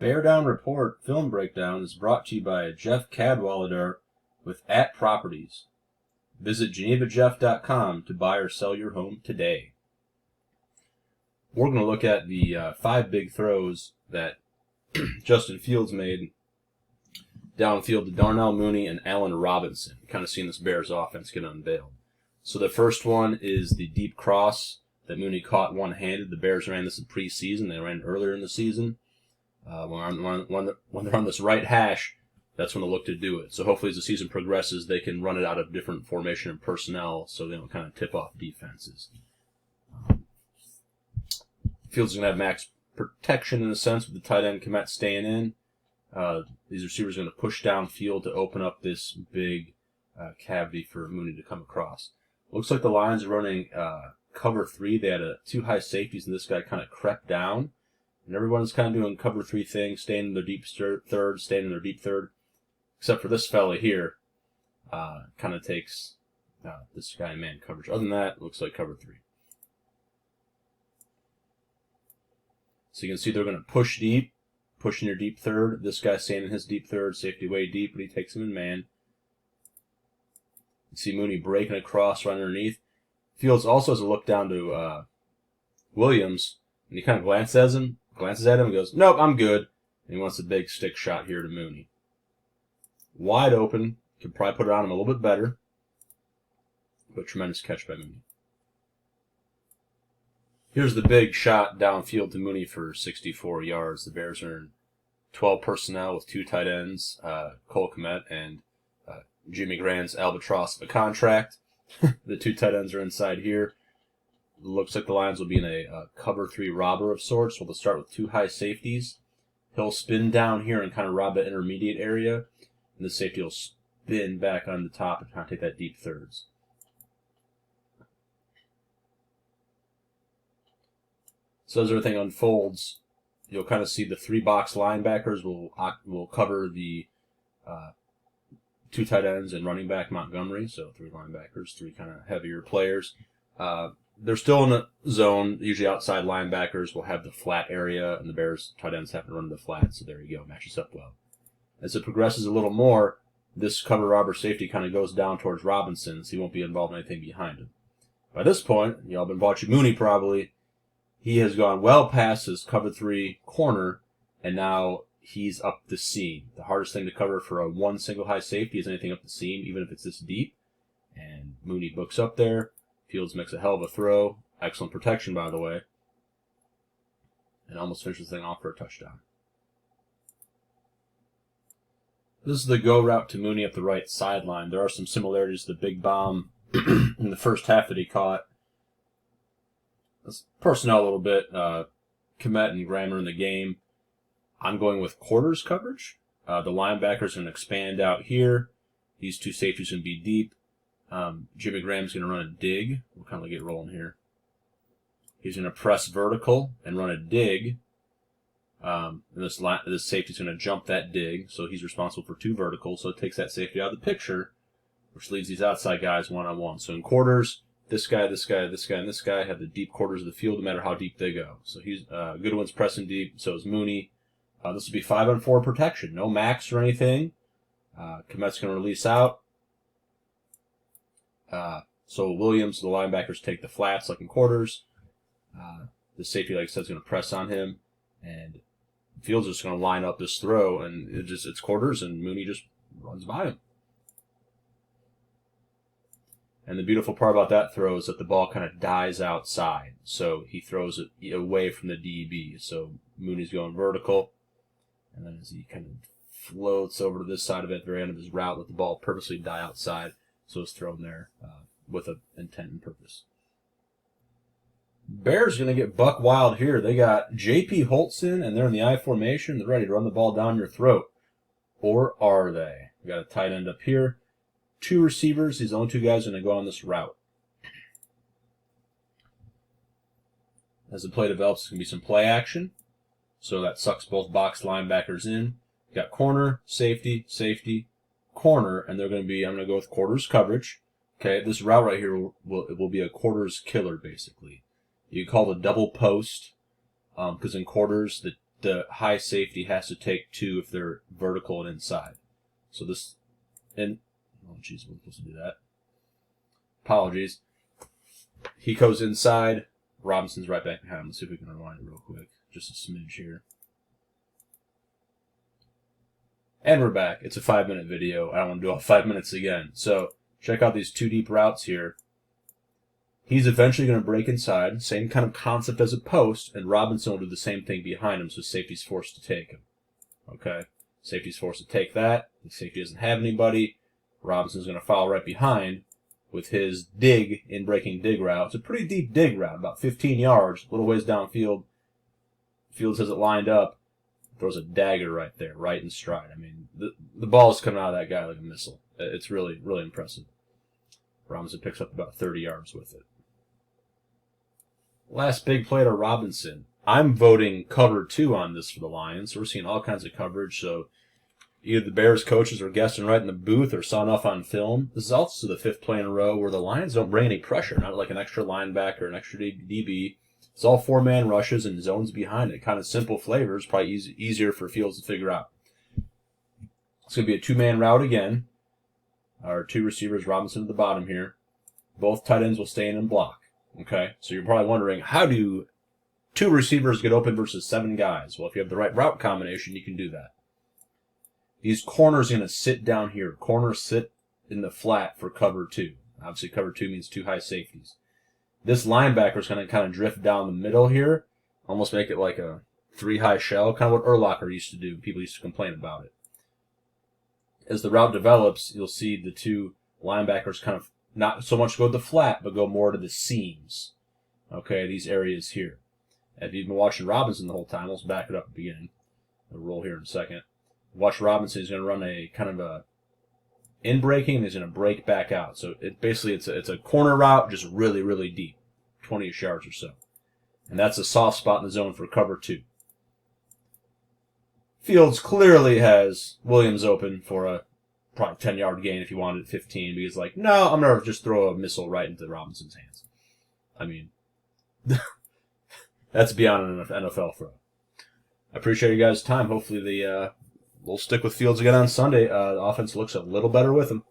Bear Down Report Film Breakdown is brought to you by Jeff Cadwallader with At Properties. Visit GenevaJeff.com to buy or sell your home today. We're going to look at the 5 big throws that Justin Fields made downfield to Darnell Mooney and Allen Robinson. Kind of seeing this Bears offense get unveiled. So the first one is the deep cross that Mooney caught one-handed. The Bears ran this in preseason. They ran earlier in the season. When they're on this right hash, that's when they'll look to do it. So hopefully as the season progresses, they can run it out of different formation and personnel so they don't kind of tip off defenses. Fields is going to have max protection in a sense with the tight end Kmet staying in. These receivers are going to push downfield to open up this big cavity for Mooney to come across. Looks like the Lions are running cover 3. They had 2 high safeties, and this guy kind of crept down. And everyone's kind of doing cover 3 things, staying in their deep third, staying in their deep third. Except for this fella here, kind of takes this guy in man coverage. Other than that, it looks like cover 3. So you can see they're going to push deep, push in your deep third. This guy's staying in his deep third, safety way deep, but he takes him in man. You see Mooney breaking across right underneath. Fields also has a look down to Williams, and he kind of glances at him and goes, "Nope, I'm good." And he wants a big stick shot here to Mooney. Wide open. Could probably put it on him a little bit better. But tremendous catch by Mooney. Here's the big shot downfield to Mooney for 64 yards. The Bears are in 12 personnel with 2 tight ends, Cole Kmet and Jimmy Graham's albatross of a contract. The 2 tight ends are inside here. Looks like the Lions will be in a cover 3 robber of sorts. So they'll start with 2 high safeties. He'll spin down here and kind of rob that intermediate area. And the safety will spin back on the top and kind of take that deep thirds. So as everything unfolds, you'll kind of see the 3 box linebackers will cover the 2 tight ends and running back Montgomery. So 3 linebackers, 3 kind of heavier players. They're still in a zone. Usually outside linebackers will have the flat area, and the Bears tight ends have to run the flat. So there you go, matches up well. As it progresses a little more, this cover robber safety kind of goes down towards Robinson, so he won't be involved in anything behind him. By this point, y'all been watching Mooney probably. He has gone well past his cover 3 corner, and now he's up the seam. The hardest thing to cover for a 1 single high safety is anything up the seam, even if it's this deep. And Mooney books up there. Fields makes a hell of a throw. Excellent protection, by the way. And almost finishes the thing off for a touchdown. This is the go route to Mooney up the right sideline. There are some similarities to the big bomb in the first half that he caught. Let's personnel a little bit. Kmet and Graham are in the game. I'm going with quarters coverage. The linebackers are going to expand out here. These 2 safeties are going to be deep. Jimmy Graham's going to run a dig. We'll kind of get rolling here. He's going to press vertical and run a dig. And this safety's going to jump that dig, so he's responsible for 2 verticals. So it takes that safety out of the picture, which leaves these outside guys one-on-one. So in quarters, this guy, this guy, this guy, and this guy have the deep quarters of the field no matter how deep they go. So he's Goodwin's pressing deep, so is Mooney. This will be 5-on-4 protection. No max or anything. Kmet's going to release out. So Williams, the linebackers, take the flats like in quarters. The safety, like I said, is going to press on him. And Fields is just going to line up this throw, and it's quarters, and Mooney just runs by him. And the beautiful part about that throw is that the ball kind of dies outside. So he throws it away from the DB. So Mooney's going vertical. And then as he kind of floats over to this side of it at the very end of his route, let the ball purposely die outside. So it's thrown there with an intent and purpose. Bears going to get buck wild here. They got J.P. Holtzen, and they're in the I formation. They're ready to run the ball down your throat. Or are they? We got a tight end up here. 2 receivers. These are the only 2 guys going to go on this route. As the play develops, there's going to be some play action. So that sucks both box linebackers in. You got corner, safety, safety, corner, and they're going to be, I'm going to go with quarters coverage. Okay, this route right here will be a quarters killer, basically. You call it a double post, because in quarters, the the high safety has to take 2 if they're vertical and inside. So this, and oh jeez, we're supposed to do that. Apologies. He goes inside. Robinson's right back behind him. Let's see if we can rewind it real quick. Just a smidge here. And we're back. It's a 5-minute video. I don't want to do all 5 minutes again. So check out these 2 deep routes here. He's eventually going to break inside. Same kind of concept as a post. And Robinson will do the same thing behind him. So safety's forced to take him. Okay. Safety's forced to take that. The safety doesn't have anybody. Robinson's going to follow right behind with his dig in breaking dig route. It's a pretty deep dig route, about 15 yards, a little ways downfield. Fields has it lined up. Throws a dagger right there, right in stride. I mean, the ball's coming out of that guy like a missile. It's really, really impressive. Robinson picks up about 30 yards with it. Last big play to Robinson. I'm voting cover 2 on this for the Lions. We're seeing all kinds of coverage, so either the Bears coaches were guessing right in the booth or saw enough on film. This is also the 5th play in a row where the Lions don't bring any pressure, not like an extra linebacker, an extra DB. It's all 4-man rushes and zones behind it. Kind of simple flavors, probably easier for Fields to figure out. It's going to be a 2-man route again. Our 2 receivers, Robinson at the bottom here. Both tight ends will stay in and block. Okay, so you're probably wondering, how do 2 receivers get open versus 7 guys? Well, if you have the right route combination, you can do that. These corners are going to sit down here. Corners sit in the flat for cover 2. Obviously, cover 2 means 2 high safeties. This linebacker is going to kind of drift down the middle here, almost make it like a 3-high shell, kind of what Urlacher used to do. People used to complain about it. As the route develops, you'll see the 2 linebackers kind of not so much go to the flat, but go more to the seams. Okay, these areas here. If you've been watching Robinson the whole time, let's back it up at the beginning. I'll roll here in a second. Watch Robinson. He's going to run a kind of a in breaking, and he's going to break back out. So it's a corner route, just really, really deep, 20-ish yards or so. And that's a soft spot in the zone for cover 2. Fields clearly has Williams open for a probably 10-yard gain if you wanted at 15, but he's like, no, I'm going to just throw a missile right into Robinson's hands. I mean, that's beyond an NFL throw. I appreciate you guys' time. Hopefully we'll stick with Fields again on Sunday. The offense looks a little better with him.